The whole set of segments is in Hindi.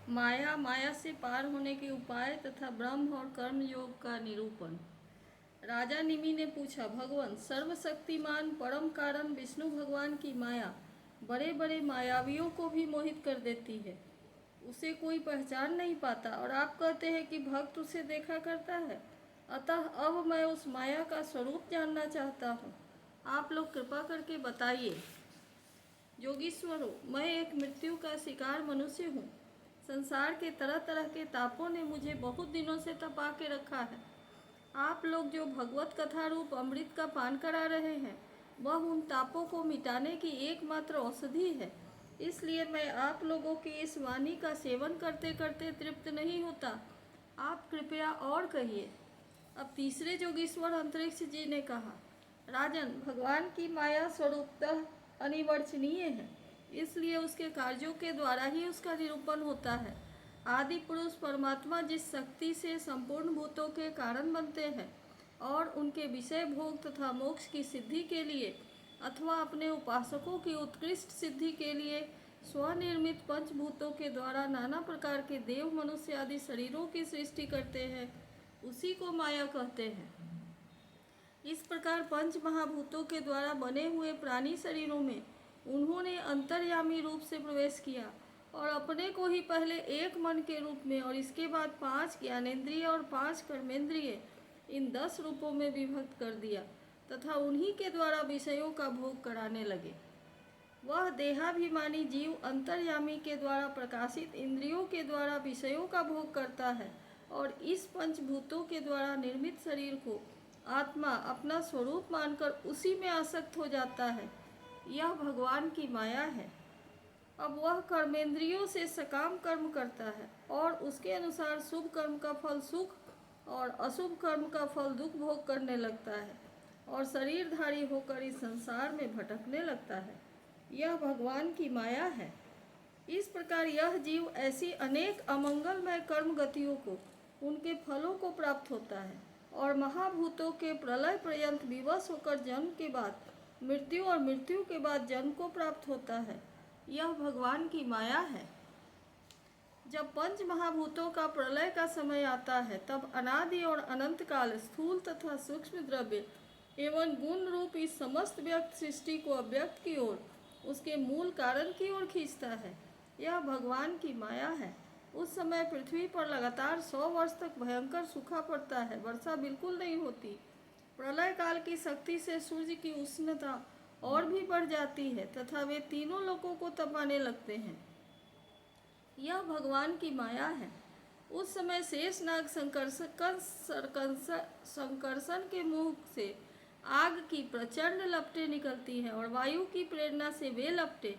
माया, माया से पार होने के उपाय तथा ब्रह्म और कर्म योग का निरूपण। राजा निमि ने पूछा, भगवान सर्वशक्तिमान परम कारण विष्णु भगवान की माया बड़े बड़े मायावियों को भी मोहित कर देती है, उसे कोई पहचान नहीं पाता, और आप कहते हैं कि भक्त उसे देखा करता है। अतः अब मैं उस माया का स्वरूप जानना चाहता हूँ, आप लोग कृपा करके बताइए। योगीश्वरों, मैं एक मृत्यु का शिकार मनुष्य हूँ। संसार के तरह तरह के तापों ने मुझे बहुत दिनों से तपा के रखा है। आप लोग जो भगवत कथा रूप अमृत का पान करा रहे हैं, वह उन तापों को मिटाने की एकमात्र औषधि है। इसलिए मैं आप लोगों की इस वाणी का सेवन करते करते तृप्त नहीं होता। आप कृपया और कहिए। अब तीसरे जोगीश्वर अंतरिक्ष जी ने कहा, राजन, भगवान की माया स्वरूपतः अनिवर्चनीय है, इसलिए उसके कार्यों के द्वारा ही उसका निरूपण होता है। आदि पुरुष परमात्मा जिस शक्ति से संपूर्ण भूतों के कारण बनते हैं और उनके विषय भोग तथा मोक्ष की सिद्धि के लिए अथवा अपने उपासकों की उत्कृष्ट सिद्धि के लिए स्वनिर्मित पंचभूतों के द्वारा नाना प्रकार के देव, मनुष्य आदि शरीरों की सृष्टि करते हैं, उसी को माया कहते हैं। इस प्रकार पंच महाभूतों के द्वारा बने हुए प्राणी शरीरों में उन्होंने अंतर्यामी रूप से प्रवेश किया और अपने को ही पहले एक मन के रूप में और इसके बाद 5 ज्ञानेंद्रिय और 5 कर्मेंद्रिय, इन 10 रूपों में विभक्त कर दिया तथा उन्हीं के द्वारा विषयों का भोग कराने लगे। वह देहाभिमानी जीव अंतर्यामी के द्वारा प्रकाशित इंद्रियों के द्वारा विषयों का भोग करता है और इस पंचभूतों के द्वारा निर्मित शरीर को आत्मा अपना स्वरूप मानकर उसी में आसक्त हो जाता है। यह भगवान की माया है। अब वह कर्मेंद्रियों से सकाम कर्म करता है और उसके अनुसार शुभ कर्म का फल सुख और अशुभ कर्म का फल दुख भोग करने लगता है और शरीरधारी होकर इस संसार में भटकने लगता है। यह भगवान की माया है। इस प्रकार यह जीव ऐसी अनेक अमंगलमय कर्म गतियों को, उनके फलों को प्राप्त होता है और महाभूतों के प्रलय पर्यंत विवश होकर जन्म के बाद मृत्यु और मृत्यु के बाद जन्म को प्राप्त होता है। यह भगवान की माया है। जब पंच महाभूतों का प्रलय का समय आता है, तब अनादि और अनंत काल स्थूल तथा सूक्ष्म द्रव्य एवं गुण रूप इस समस्त व्यक्त सृष्टि को अव्यक्त की ओर, उसके मूल कारण की ओर खींचता है। यह भगवान की माया है। उस समय पृथ्वी पर लगातार 100 वर्ष तक भयंकर सूखा पड़ता है, वर्षा बिल्कुल नहीं होती। प्रलय काल की शक्ति से सूर्य की उष्णता और भी बढ़ जाती है तथा वे तीनों लोगों को तपाने लगते हैं। यह भगवान की माया है। उस समय शेष नाग संकर्षण के मुंह से आग की प्रचंड लपटें निकलती हैं और वायु की प्रेरणा से वे लपटें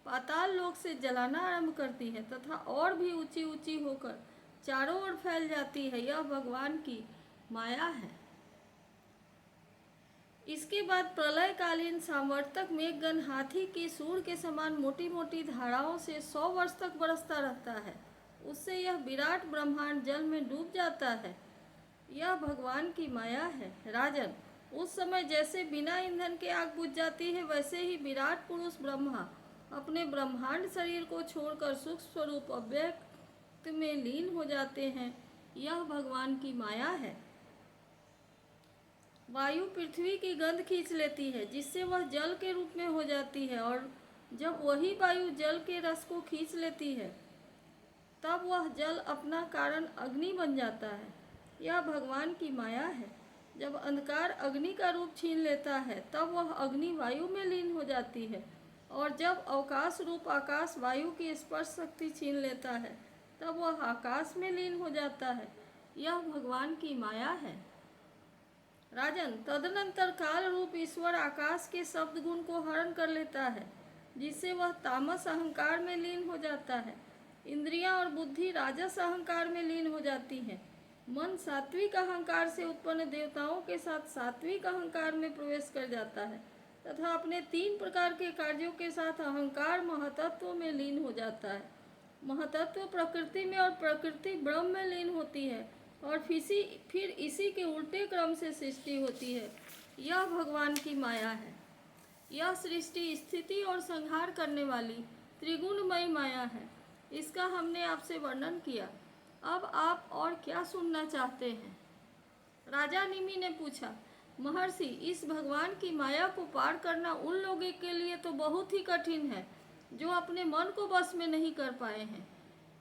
पाताल लोक से जलाना आरंभ करती हैं तथा और भी ऊंची ऊंची होकर चारों ओर फैल जाती है। यह भगवान की माया है। इसके बाद प्रलयकालीन सामवर्तक मेघगण हाथी की सूंड के समान मोटी मोटी धाराओं से 100 वर्ष तक बरसता रहता है। उससे यह विराट ब्रह्मांड जल में डूब जाता है। यह भगवान की माया है। राजन, उस समय जैसे बिना ईंधन के आग बुझ जाती है, वैसे ही विराट पुरुष ब्रह्मा अपने ब्रह्मांड शरीर को छोड़कर सूक्ष्म स्वरूप अव्यक्त में लीन हो जाते हैं। यह भगवान की माया है। वायु पृथ्वी की गंध खींच लेती है, जिससे वह जल के रूप में हो जाती है, और जब वही वायु जल के रस को खींच लेती है, तब वह जल अपना कारण अग्नि बन जाता है। यह भगवान की माया है। जब अंधकार अग्नि का रूप छीन लेता है, तब वह अग्नि वायु में लीन हो जाती है, और जब अवकाश रूप आकाश वायु की स्पर्श शक्ति छीन लेता है, तब वह आकाश में लीन हो जाता है। यह भगवान की माया है। राजन, तदनंतर काल रूप ईश्वर आकाश के शब्द गुण को हरण कर लेता है, जिससे वह तामस अहंकार में लीन हो जाता है। इंद्रियां और बुद्धि राजस अहंकार में लीन हो जाती हैं। मन सात्विक अहंकार से उत्पन्न देवताओं के साथ सात्विक अहंकार में प्रवेश कर जाता है तथा अपने 3 प्रकार के कार्यों के साथ अहंकार महतत्व में लीन हो जाता है। महतत्व प्रकृति में और प्रकृति ब्रह्म में लीन होती है और फिर इसी के उल्टे क्रम से सृष्टि होती है। यह भगवान की माया है। यह सृष्टि स्थिति और संहार करने वाली त्रिगुणमयी माया है। इसका हमने आपसे वर्णन किया। अब आप और क्या सुनना चाहते हैं? राजा निमि ने पूछा, महर्षि, इस भगवान की माया को पार करना उन लोगों के लिए तो बहुत ही कठिन है जो अपने मन को बस में नहीं कर पाए हैं।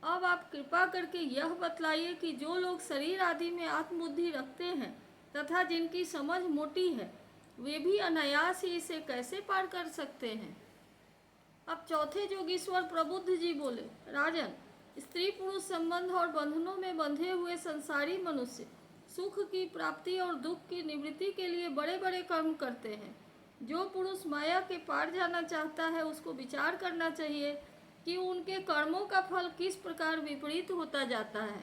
अब आप कृपा करके यह बतलाइए कि जो लोग शरीर आदि में आत्मबुद्धि रखते हैं तथा जिनकी समझ मोटी है, वे भी अनायास ही इसे कैसे पार कर सकते हैं? अब चौथे जोगीश्वर प्रबुद्ध जी बोले, राजन, स्त्री पुरुष संबंध और बंधनों में बंधे हुए संसारी मनुष्य सुख की प्राप्ति और दुख की निवृत्ति के लिए बड़े बड़े कर्म करते हैं। जो पुरुष माया के पार जाना चाहता है, उसको विचार करना चाहिए कि उनके कर्मों का फल किस प्रकार विपरीत होता जाता है।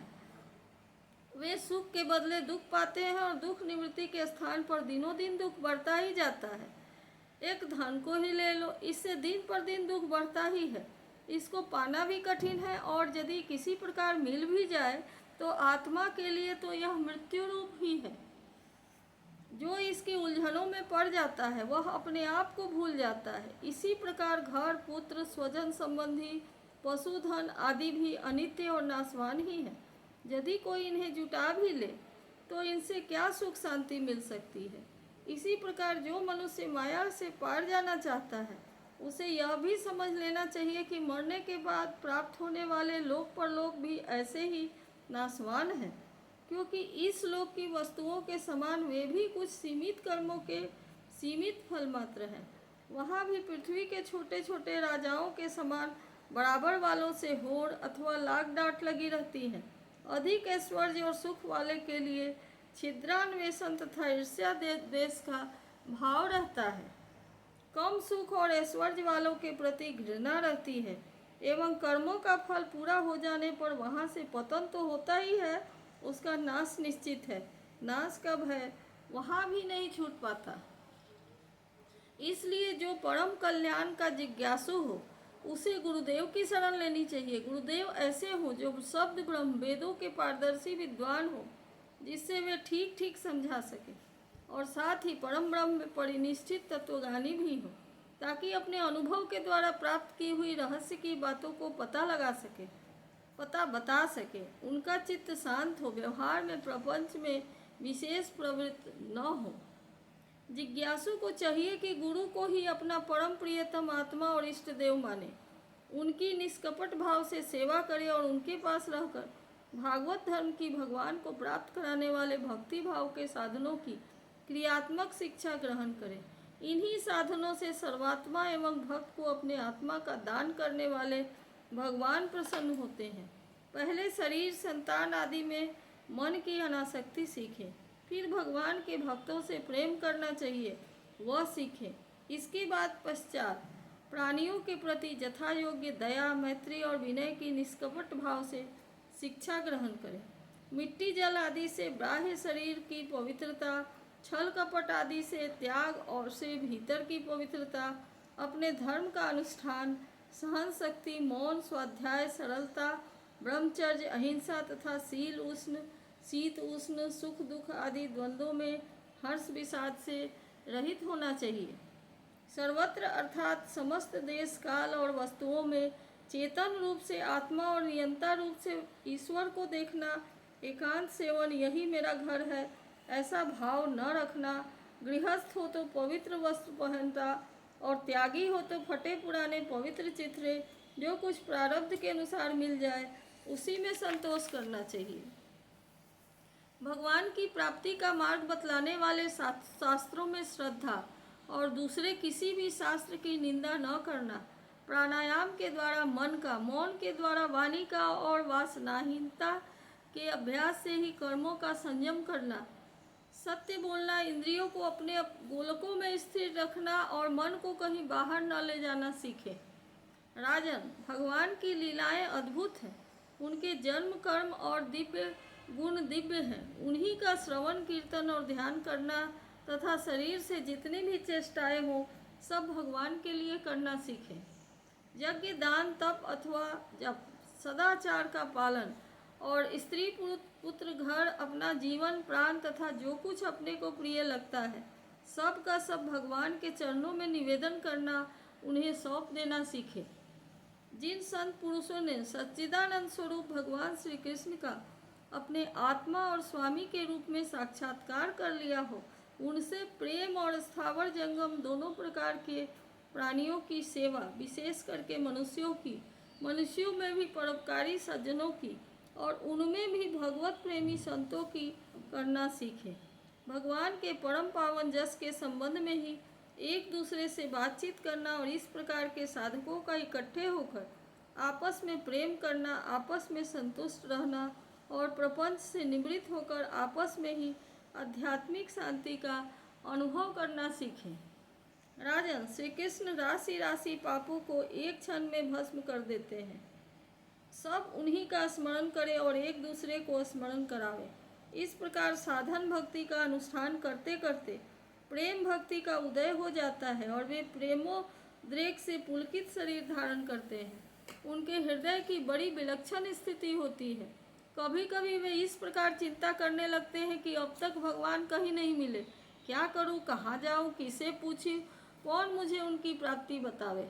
वे सुख के बदले दुख पाते हैं और दुख निवृत्ति के स्थान पर दिनों दिन दुख बढ़ता ही जाता है। एक धन को ही ले लो, इससे दिन पर दिन दुख बढ़ता ही है। इसको पाना भी कठिन है और यदि किसी प्रकार मिल भी जाए तो आत्मा के लिए तो यह मृत्यु रूप ही है। जो इसकी उलझनों में पड़ जाता है वह अपने आप को भूल जाता है। इसी प्रकार घर, पुत्र, स्वजन संबंधी, पशुधन आदि भी अनित्य और नाशवान ही है। यदि कोई इन्हें जुटा भी ले तो इनसे क्या सुख शांति मिल सकती है। इसी प्रकार जो मनुष्य माया से पार जाना चाहता है, उसे यह भी समझ लेना चाहिए कि मरने के बाद प्राप्त होने वाले लोक परलोक भी ऐसे ही नाशवान है, क्योंकि इस लोक की वस्तुओं के समान वे भी कुछ सीमित कर्मों के सीमित फल मात्र हैं। वहाँ भी पृथ्वी के छोटे छोटे राजाओं के समान बराबर वालों से होड़ अथवा लाग डांट लगी रहती है। अधिक ऐश्वर्य और सुख वाले के लिए छिद्रान्वेषण तथा ईर्ष्या द्वेष का भाव रहता है। कम सुख और ऐश्वर्य वालों के प्रति घृणा रहती है एवं कर्मों का फल पूरा हो जाने पर वहाँ से पतन तो होता ही है, उसका नाश निश्चित है। नाश कब है वहाँ भी नहीं छूट पाता। इसलिए जो परम कल्याण का जिज्ञासु हो उसे गुरुदेव की शरण लेनी चाहिए। गुरुदेव ऐसे हो जो शब्द ब्रह्म वेदों के पारदर्शी विद्वान हो, जिससे वे ठीक ठीक समझा सके और साथ ही परम ब्रह्म में परिनिष्ठित तत्वज्ञानी भी हो, ताकि अपने अनुभव के द्वारा प्राप्त की हुई रहस्य की बातों को पता बता सके। उनका चित्त शांत हो, व्यवहार में प्रपंच में विशेष प्रवृत्त न हो। जिज्ञासु को चाहिए कि गुरु को ही अपना परम प्रियतम आत्मा और इष्ट देव माने, उनकी निष्कपट भाव से सेवा करे और उनके पास रहकर भागवत धर्म की भगवान को प्राप्त कराने वाले भक्ति भाव के साधनों की क्रियात्मक शिक्षा ग्रहण करे। इन्हीं साधनों से सर्वात्मा एवं भक्त को अपने आत्मा का दान करने वाले भगवान प्रसन्न होते हैं। पहले शरीर, संतान आदि में मन की अनासक्ति सीखें, फिर भगवान के भक्तों से प्रेम करना चाहिए, वह सीखें। इसके बाद पश्चात प्राणियों के प्रति यथा योग्य दया, मैत्री और विनय की निष्कपट भाव से शिक्षा ग्रहण करें। मिट्टी, जल आदि से बाह्य शरीर की पवित्रता, छल कपट आदि से त्याग और से भीतर की पवित्रता, अपने धर्म का अनुष्ठान, सहन शक्ति, मौन, स्वाध्याय, सरलता, ब्रह्मचर्य, अहिंसा तथा शीत उष्ण, सुख दुख आदि द्वंद्वों में हर्ष विषाद से रहित होना चाहिए। सर्वत्र अर्थात समस्त देश काल और वस्तुओं में चेतन रूप से आत्मा और नियंता रूप से ईश्वर को देखना। एकांत सेवन, यही मेरा घर है, ऐसा भाव न रखना। गृहस्थ हो तो पवित्र वस्त्र पहनता और त्यागी हो तो फटे पुराने पवित्र चित्रे, जो कुछ प्रारब्ध के अनुसार मिल जाए उसी में संतोष करना चाहिए। भगवान की प्राप्ति का मार्ग बतलाने वाले शास्त्रों में श्रद्धा और दूसरे किसी भी शास्त्र की निंदा न करना, प्राणायाम के द्वारा मन का, मौन के द्वारा वाणी का और वासनाहीनता के अभ्यास से ही कर्मों का संयम करना, सत्य बोलना, इंद्रियों को अपने गोलकों में स्थिर रखना और मन को कहीं बाहर न ले जाना सीखें। राजन, भगवान की लीलाएं अद्भुत हैं, उनके जन्म, कर्म और दिव्य गुण दिव्य हैं। उन्हीं का श्रवण, कीर्तन और ध्यान करना तथा शरीर से जितनी भी चेष्टाएं हों सब भगवान के लिए करना सीखें। यज्ञ, दान, तप अथवा जप, सदाचार का पालन और स्त्री, पुत्र, घर, अपना जीवन, प्राण तथा जो कुछ अपने को प्रिय लगता है सब का सब भगवान के चरणों में निवेदन करना, उन्हें सौंप देना सीखें। जिन संत पुरुषों ने सच्चिदानंद स्वरूप भगवान श्री कृष्ण का अपने आत्मा और स्वामी के रूप में साक्षात्कार कर लिया हो, उनसे प्रेम और स्थावर जंगम दोनों प्रकार के प्राणियों की सेवा, विशेष करके मनुष्यों में भी परोपकारी सज्जनों की और उनमें भी भगवत प्रेमी संतों की करना सीखें। भगवान के परम पावन जस के संबंध में ही एक दूसरे से बातचीत करना और इस प्रकार के साधकों का इकट्ठे होकर आपस में प्रेम करना, आपस में संतुष्ट रहना और प्रपंच से निवृत्त होकर आपस में ही आध्यात्मिक शांति का अनुभव करना सीखें। राजन, श्री कृष्ण राशि राशि पापों को एक क्षण में भस्म कर देते हैं। सब उन्हीं का स्मरण करें और एक दूसरे को स्मरण करावें। इस प्रकार साधन भक्ति का अनुष्ठान करते करते प्रेम भक्ति का उदय हो जाता है और वे प्रेमोद्रेक से पुलकित शरीर धारण करते हैं। उनके हृदय की बड़ी विलक्षण स्थिति होती है। कभी कभी वे इस प्रकार चिंता करने लगते हैं कि अब तक भगवान कहीं नहीं मिले, क्या करूं, कहाँ जाऊं, किसे पूछूं, कौन मुझे उनकी प्राप्ति बतावे।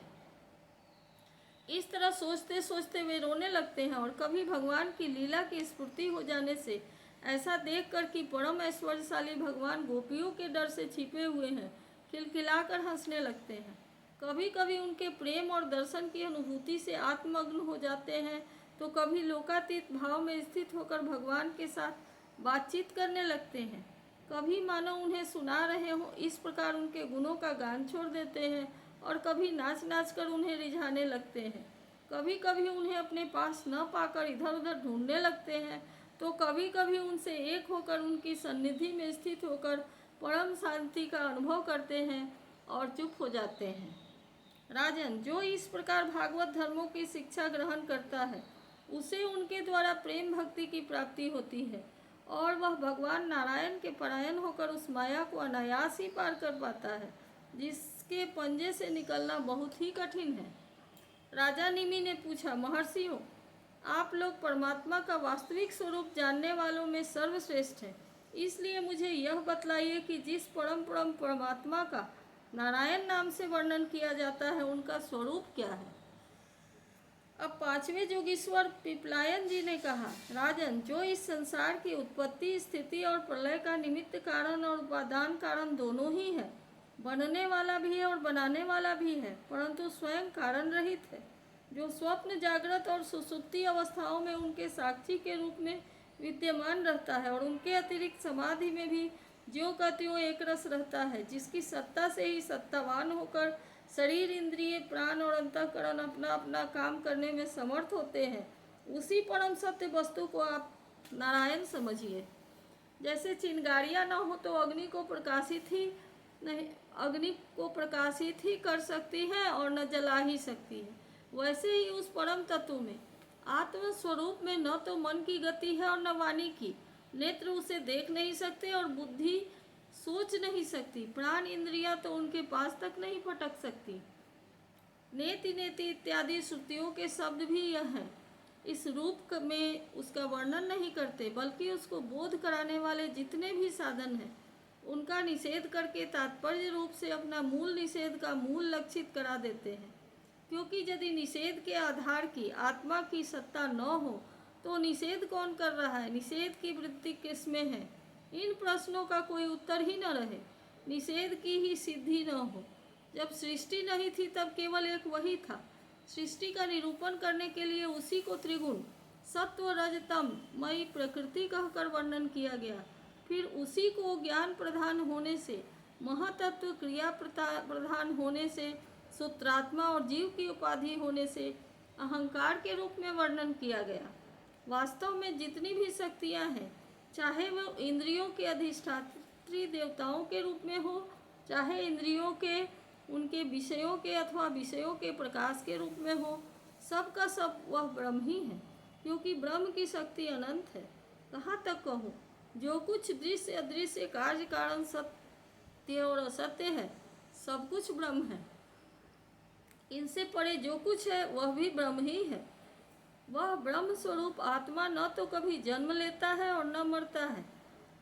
इस तरह सोचते सोचते वे रोने लगते हैं और कभी भगवान की लीला की स्फूर्ति हो जाने से ऐसा देखकर कि परम ऐश्वर्यशाली भगवान गोपियों के डर से छिपे हुए हैं, खिलखिलाकर हंसने लगते हैं। कभी कभी उनके प्रेम और दर्शन की अनुभूति से आत्मग्न हो जाते हैं, तो कभी लोकातीत भाव में स्थित होकर भगवान के साथ बातचीत करने लगते हैं। कभी मानो उन्हें सुना रहे हों, इस प्रकार उनके गुणों का गान छोड़ देते हैं और कभी नाच नाच कर उन्हें रिझाने लगते हैं। कभी कभी उन्हें अपने पास न पाकर इधर उधर ढूंढने लगते हैं, तो कभी कभी उनसे एक होकर उनकी सन्निधि में स्थित होकर परम शांति का अनुभव करते हैं और चुप हो जाते हैं। राजन, जो इस प्रकार भागवत धर्मों की शिक्षा ग्रहण करता है, उसे उनके द्वारा प्रेम भक्ति की प्राप्ति होती है और वह भगवान नारायण के परायण होकर उस माया को अनायास ही पार कर पाता है, जिसके पंजे से निकलना बहुत ही कठिन है। राजा निमि ने पूछा, महर्षियों, आप लोग परमात्मा का वास्तविक स्वरूप जानने वालों में सर्वश्रेष्ठ हैं, इसलिए मुझे यह बतलाइए कि जिस परम परमात्मा का नारायण नाम से वर्णन किया जाता है, उनका स्वरूप क्या है। अब पांचवें योगीश्वर पिपलायन जी ने कहा, राजन, जो इस संसार की उत्पत्ति, स्थिति और प्रलय का निमित्त कारण और उपादान कारण दोनों ही है, बनने वाला भी है और बनाने वाला भी है, परंतु स्वयं कारण रहित है, जो स्वप्न, जागृत और सुसुप्ति अवस्थाओं में उनके साक्षी के रूप में विद्यमान रहता है और उनके अतिरिक्त समाधि में भी ज्यों का त्यों एक रस रहता है, जिसकी सत्ता से ही सत्तावान होकर शरीर, इंद्रिय, प्राण और अंतःकरण अपना अपना काम करने में समर्थ होते हैं, उसी परम सत्य वस्तु को आप नारायण समझिए। जैसे चिंगारियाँ न हो तो अग्नि को प्रकाशित ही कर सकती है और न जला ही सकती है, वैसे ही उस परम तत्व में, आत्म स्वरूप में, न तो मन की गति है और न वाणी की। नेत्र उसे देख नहीं सकते और बुद्धि सोच नहीं सकती, प्राण इंद्रियां तो उनके पास तक नहीं फटक सकती। नेति नेति इत्यादि श्रुतियों के शब्द भी यह हैं, इस रूप में उसका वर्णन नहीं करते, बल्कि उसको बोध कराने वाले जितने भी साधन हैं, उनका निषेध करके तात्पर्य रूप से अपना मूल निषेध का मूल लक्षित करा देते हैं। क्योंकि यदि निषेध के आधार की आत्मा की सत्ता न हो, तो निषेध कौन कर रहा है, निषेध की वृत्ति किसमें है, इन प्रश्नों का कोई उत्तर ही न रहे, निषेध की ही सिद्धि न हो। जब सृष्टि नहीं थी तब केवल एक वही था। सृष्टि का निरूपण करने के लिए उसी को त्रिगुण सत्व रजतम मई प्रकृति कहकर वर्णन किया गया। फिर उसी को ज्ञान प्रधान होने से, महातत्व क्रिया प्रधान होने से, सूत्रात्मा और जीव की उपाधि होने से अहंकार के रूप में वर्णन किया गया। वास्तव में जितनी भी शक्तियां हैं, चाहे वह इंद्रियों के अधिष्ठात्री देवताओं के रूप में हो, चाहे इंद्रियों के उनके विषयों के अथवा विषयों के प्रकाश के रूप में हो, सब का सब वह ब्रह्म ही है, क्योंकि ब्रह्म की शक्ति अनंत है। कहाँ तक कहूँ, जो कुछ दृश्य अदृश्य कार्य कारण सत्य और असत्य है, सब कुछ ब्रह्म है। इनसे परे जो कुछ है वह भी ब्रह्म ही है। वह ब्रह्म स्वरूप आत्मा न तो कभी जन्म लेता है और न मरता है,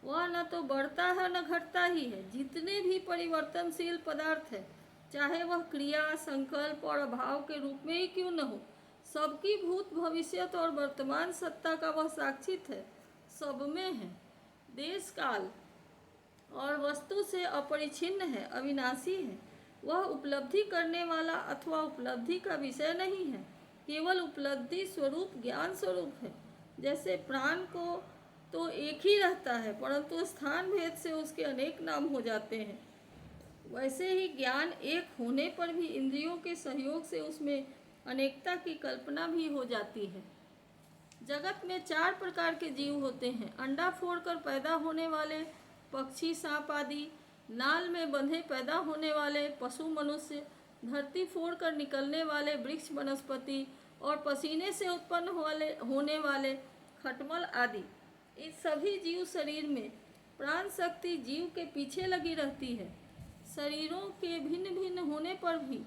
वह न तो बढ़ता है न घटता ही है। जितने भी परिवर्तनशील पदार्थ है, चाहे वह क्रिया, संकल्प और अभाव के रूप में ही क्यों न हो, सबकी भूत भविष्यत और वर्तमान सत्ता का वह साक्षी है, सब में है, देश काल और वस्तु से अपरिछिन्न है, अविनाशी है। वह उपलब्धि करने वाला अथवा उपलब्धि का विषय नहीं है, केवल उपलब्धि स्वरूप ज्ञान स्वरूप है। जैसे प्राण को तो एक ही रहता है, परंतु स्थान भेद से उसके अनेक नाम हो जाते हैं, वैसे ही ज्ञान एक होने पर भी इंद्रियों के सहयोग से उसमें अनेकता की कल्पना भी हो जाती है। जगत में 4 प्रकार के जीव होते हैं: अंडा फोड़कर पैदा होने वाले पक्षी, सांप आदि; नाल में बंधे पैदा होने वाले पशु, मनुष्य; धरती फोड़कर निकलने वाले वृक्ष, वनस्पति; और पसीने से उत्पन्न होने वाले खटमल आदि। इन सभी जीव शरीर में प्राण शक्ति जीव के पीछे लगी रहती है। शरीरों के भिन्न भिन्न होने पर भी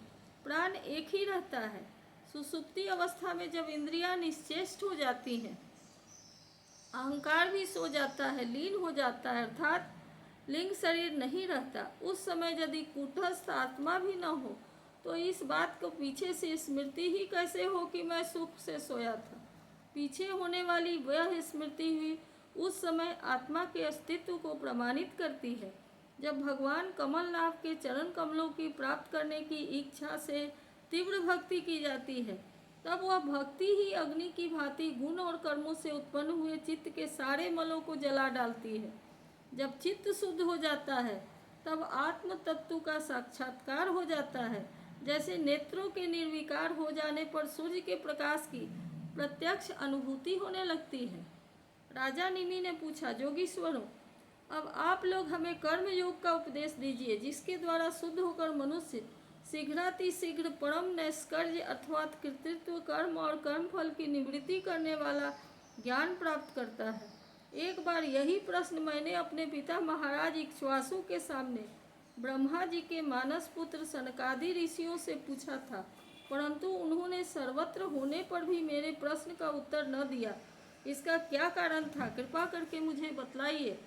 प्राण एक ही रहता है। सुषुप्ति अवस्था में जब इंद्रियां निश्चेष्ट हो जाती हैं, अहंकार भी सो जाता है, लीन हो जाता है, अर्थात लिंग शरीर नहीं रहता, उस समय यदि कूटस्थ आत्मा भी न हो तो इस बात को पीछे से स्मृति ही कैसे हो कि मैं सुख से सोया था। पीछे होने वाली वह स्मृति हुई उस समय आत्मा के अस्तित्व को प्रमाणित करती है। जब भगवान कमलनाथ के चरण कमलों की प्राप्त करने की इच्छा से तीव्र भक्ति की जाती है, तब वह भक्ति ही अग्नि की भांति गुण और कर्मों से उत्पन्न हुए चित्त के सारे मलों को जला डालती है। जब चित्त शुद्ध हो जाता है तब आत्म तत्व का साक्षात्कार हो जाता है। जैसे नेत्रों के निर्विकार हो जाने पर सूर्य के प्रकाश की प्रत्यक्ष अनुभूति होने लगती है। राजा निमि ने पूछा, जोगीश्वरों, अब आप लोग हमें कर्म योग का उपदेश दीजिए, जिसके द्वारा शुद्ध होकर मनुष्य शीघ्रातिशीघ्र परम नैष्कर्य अर्थात कृतित्व कर्म और कर्मफल की निवृत्ति करने वाला ज्ञान प्राप्त करता है। एक बार यही प्रश्न मैंने अपने पिता महाराज इक्ष्वाकु के सामने ब्रह्मा जी के मानस पुत्र सनकादि ऋषियों से पूछा था, परंतु उन्होंने सर्वत्र होने पर भी मेरे प्रश्न का उत्तर न दिया। इसका क्या कारण था, कृपा करके मुझे बतलाइए।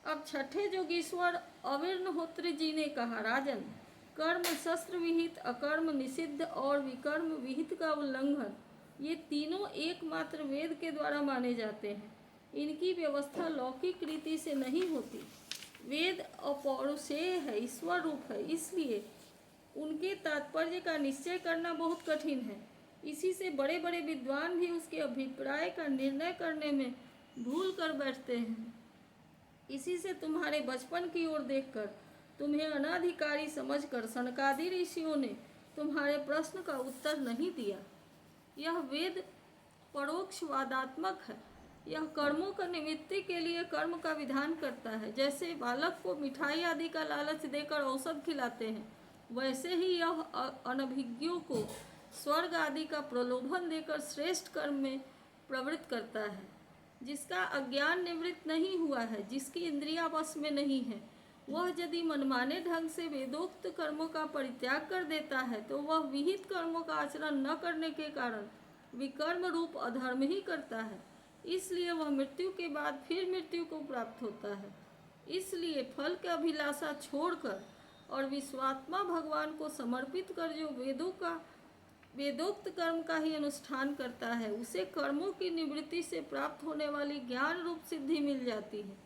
अब छठे जोगीश्वर अविर्णहोत्र जी ने कहा, राजन, कर्म शस्त्र विहित, अकर्म निषिद्ध और विकर्म विहित का उल्लंघन, ये तीनों एकमात्र वेद के द्वारा माने जाते हैं। इनकी व्यवस्था लौकिक रीति से नहीं होती। वेद अपौरुषेय है, ईश्वर रूप है, इसलिए उनके तात्पर्य का निश्चय करना बहुत कठिन है। इसी से बड़े बड़े विद्वान भी उसके अभिप्राय का निर्णय करने में भूल कर बैठते हैं। इसी से तुम्हारे बचपन की ओर देखकर तुम्हें अनाधिकारी समझकर सनकादि ऋषियों ने तुम्हारे प्रश्न का उत्तर नहीं दिया। यह वेद परोक्षवादात्मक है। यह कर्मों का निवृत्ति के लिए कर्म का विधान करता है। जैसे बालक को मिठाई आदि का लालच देकर औषध खिलाते हैं, वैसे ही यह अनभिज्ञों को स्वर्ग आदि का प्रलोभन देकर श्रेष्ठ कर्म में प्रवृत्त करता है। जिसका अज्ञान निवृत्त नहीं हुआ है, जिसकी इंद्रियां वश में नहीं है, वह यदि मनमाने ढंग से वेदोक्त कर्मों का परित्याग कर देता है तो वह विहित कर्मों का आचरण न करने के कारण विकर्म रूप अधर्म ही करता है। इसलिए वह मृत्यु के बाद फिर मृत्यु को प्राप्त होता है। इसलिए फल की अभिलाषा छोड़कर और विश्वात्मा भगवान को समर्पित कर जो वेदोक्त कर्म का ही अनुष्ठान करता है, उसे कर्मों की निवृत्ति से प्राप्त होने वाली ज्ञान रूप सिद्धि मिल जाती है।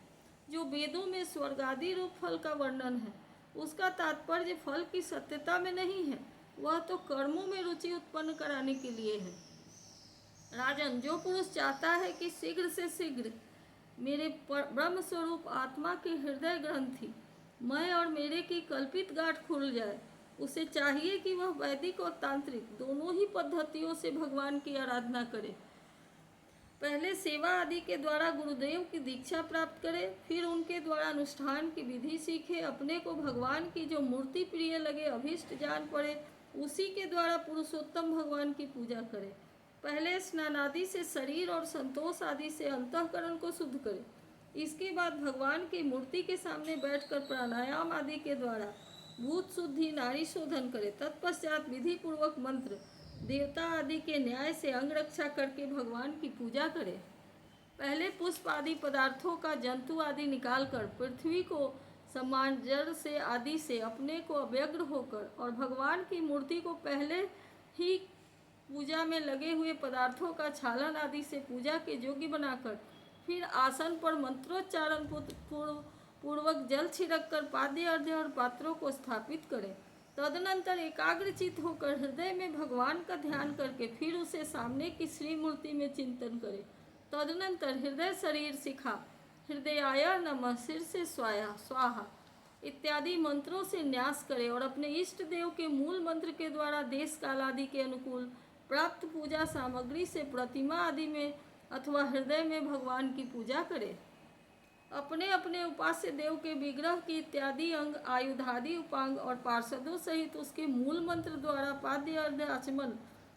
जो वेदों में स्वर्गादि रूप फल का वर्णन है, उसका तात्पर्य फल की सत्यता में नहीं है, वह तो कर्मों में रुचि उत्पन्न कराने के लिए है। राजन, जो पुरुष चाहता है कि शीघ्र से शीघ्र मेरे ब्रह्म स्वरूप आत्मा के हृदय ग्रंथि मैं और मेरे की कल्पित गांठ खुल जाए, उसे चाहिए कि वह वैदिक और तांत्रिक दोनों ही पद्धतियों से भगवान की आराधना करे। पहले सेवा आदि के द्वारा गुरुदेव की दीक्षा प्राप्त करे, फिर उनके द्वारा अनुष्ठान की विधि सीखे, अपने को भगवान की जो मूर्ति प्रिय लगे, अभीष्ट जान पड़े, उसी के द्वारा पुरुषोत्तम भगवान की पूजा करे। पहले स्नान आदि से शरीर और संतोष आदि से अंतःकरण को शुद्ध करे। इसके बाद भगवान की मूर्ति के सामने बैठकर प्राणायाम आदि के द्वारा भूत शुद्धि, नारी शोधन करे। तत्पश्चात विधि पूर्वक मंत्र, देवता आदि के न्याय से अंग रक्षा करके भगवान की पूजा करे। पहले पुष्प आदि पदार्थों का जंतु आदि निकालकर पृथ्वी को समान जड़ से आदि से अपने को अव्यग्र होकर और भगवान की मूर्ति को पहले ही पूजा में लगे हुए पदार्थों का छालन आदि से पूजा के योग्य बनाकर फिर आसन पर मंत्रोच्चारण पूर्वक जल छिड़क कर पाद्य अर्घ्य और पात्रों को स्थापित करें। तदनंतर एकाग्रचित होकर हृदय में भगवान का ध्यान करके फिर उसे सामने की श्री मूर्ति में चिंतन करें। तदनंतर हृदय शरीर शिखा हृदयाय नमः सिर से स्वाहा इत्यादि मंत्रों से न्यास करें और अपने इष्ट देव के मूल मंत्र के द्वारा देश काल आदि के अनुकूल प्राप्त पूजा सामग्री से प्रतिमा आदि में अथवा हृदय में भगवान की पूजा करें। अपने अपने उपास्य देव के विग्रह की इत्यादि अंग आयुधादि उपांग और पार्षदों सहित उसके मूल मंत्र द्वारा पाद्य अर्घ्य आचमन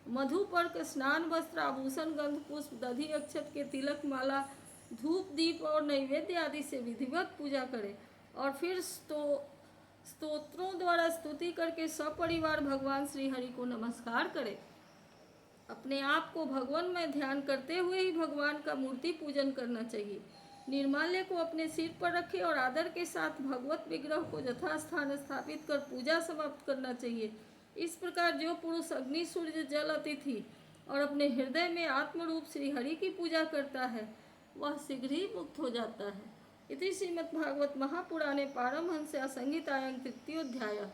मधुपर्क स्नान वस्त्र आभूषण गंध पुष्प दधि अक्षत के तिलक माला धूप दीप और नैवेद्य आदि से विधिवत पूजा करें और फिर स्तोत्रों द्वारा स्तुति करके सपरिवार भगवान श्री हरि को नमस्कार करें। अपने आप को भगवान में ध्यान करते हुए ही भगवान का मूर्ति पूजन करना चाहिए। निर्माल्य को अपने सिर पर रखें और आदर के साथ भगवत विग्रह को यथास्थान स्थापित कर पूजा समाप्त करना चाहिए। इस प्रकार जो पुरुष अग्नि सूर्य जल अतिथि और अपने हृदय में आत्मरूप श्री हरि की पूजा करता है वह शीघ्र ही मुक्त हो जाता है। इति श्रीमद्भागवत महापुराणे पारमहंस्यां संहितायां तृतीयोऽध्यायः।